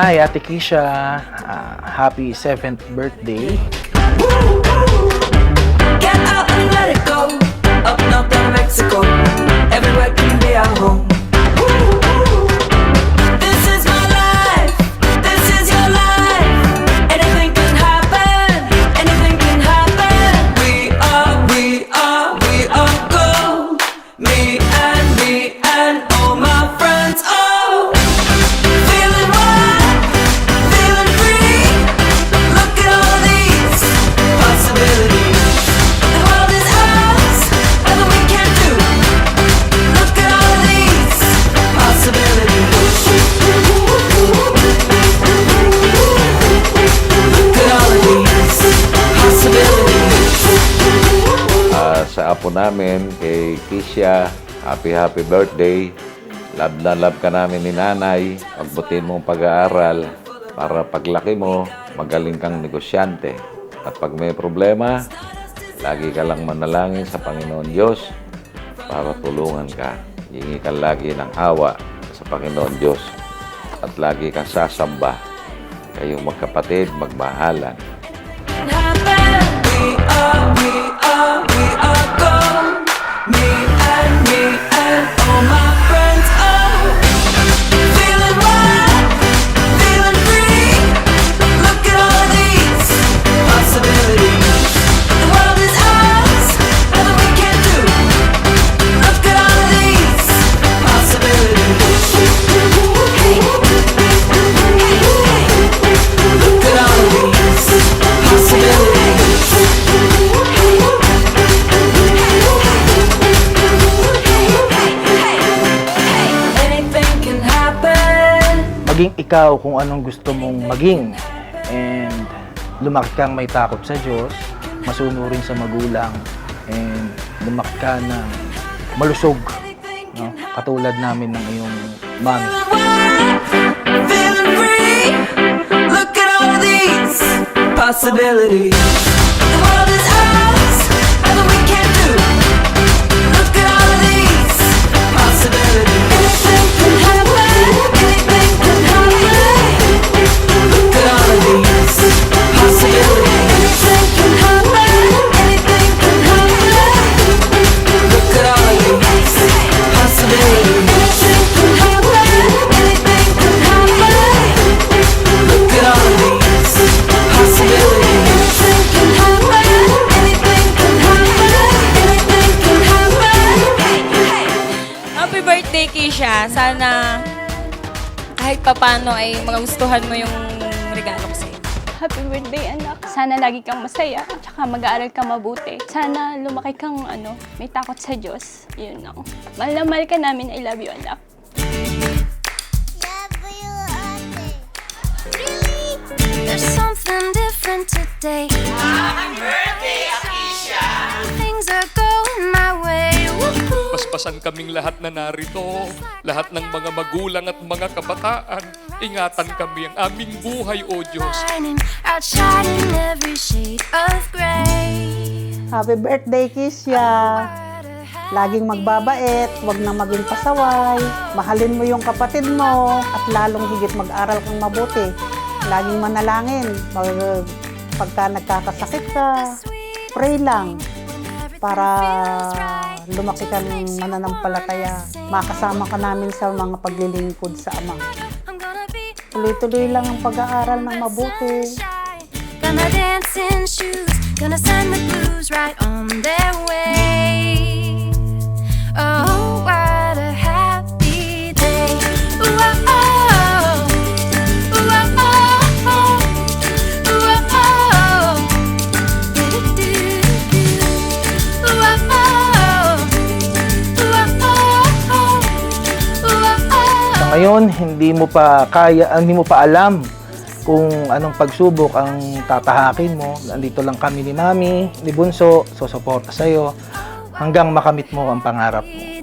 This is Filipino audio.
Hi, Ate Kisha. Happy 7th birthday. Get out and let it go. Up north down Mexico. Everywhere can be our home. This is my life. This is your life. Anything can happen. Anything can happen. We are gold. Me and all my friends. Oh, feeling wild, feeling free. Look at all these possibilities. The world is ours, nothing we can't do. Look at all these possibilities. Look at all these possibilities. Sa apo namin, kay Kisha, happy birthday. Love na love ka namin ni nanay. Pagbutin mong pag-aaral para paglaki mo, magaling kang negosyante. At pag may problema, lagi ka lang manalangin sa Panginoon Diyos para tulungan ka. Hingi ka lagi ng awa sa Panginoon Diyos. At lagi kang sasamba. Kayong magkapatid, magmahalan. We are gold. Me and all my friends. Oh, feeling wild, feeling free. Look at all these possibilities. The world is ours, nothing we can't do. Look at all these possibilities. Hey, look at all these possibilities. Anything can happen. Maging ikaw kung anong gusto mong maging. And lumaki kang may takot sa Diyos, masunurin sa magulang, and lumaki ka ng malusog. No? Katulad namin ng iyong mami. Feeling free. Look at all these possibilities. The world is ours, nothing we can't do. Look at all these possibilities. Anything can happen. Anything can happen. Look at all these possibilities. Anything can happen. Anything can happen. Look at all these possibilities. Anything can happen. Anything can happen. Look at all these possibilities. Anything can happen. Anything can happen. Anything can happen. Happy birthday, Kisha. Sana kahit papano ay magustuhan mo yung regalo ko sa'yo. Happy birthday, anak. Sana lagi kang masaya, tsaka mag-aaral ka mabuti. Sana lumaki kang may takot sa Diyos. Yun lang. Mahal na mahal ka namin. I love you, anak. There's something different today. Happy birthday, Akisha! Things are going my way. Woo-hoo. Paspasan kaming lahat na narito, lahat ng mga magulang at mga kabataan. Ingatan kami ang aming buhay, O Diyos. Shining, outshining every shade of gray. Happy birthday, Kisha! Laging magbabait, huwag nang maging pasaway. Mahalin mo yung kapatid mo at lalong higit mag-aral kang mabuti. Laging manalangin. Pagka nagkakasakit ka, pray lang para lumaki kang mananampalataya. Makasama ka namin sa mga paglilingkod sa Ama. I'm gonna be Tuloy-tuloy lang ang pag-aaral ng mabuti. gonna dance in shoes, gonna send the blues right on their way. Oh, what a happy day. Ooh, oh, oh. Ooh, oh, oh. Ooh, oh, oh. Do-do-do-do. Ooh, oh, oh. Ooh, oh, oh. Ooh, oh, oh. Sa ngayon, hindi mo pa alam kung anong pagsubok ang tatahakin mo. Nandito lang kami ni Mami, ni Bunso, susuporta sa'yo hanggang makamit mo ang pangarap mo.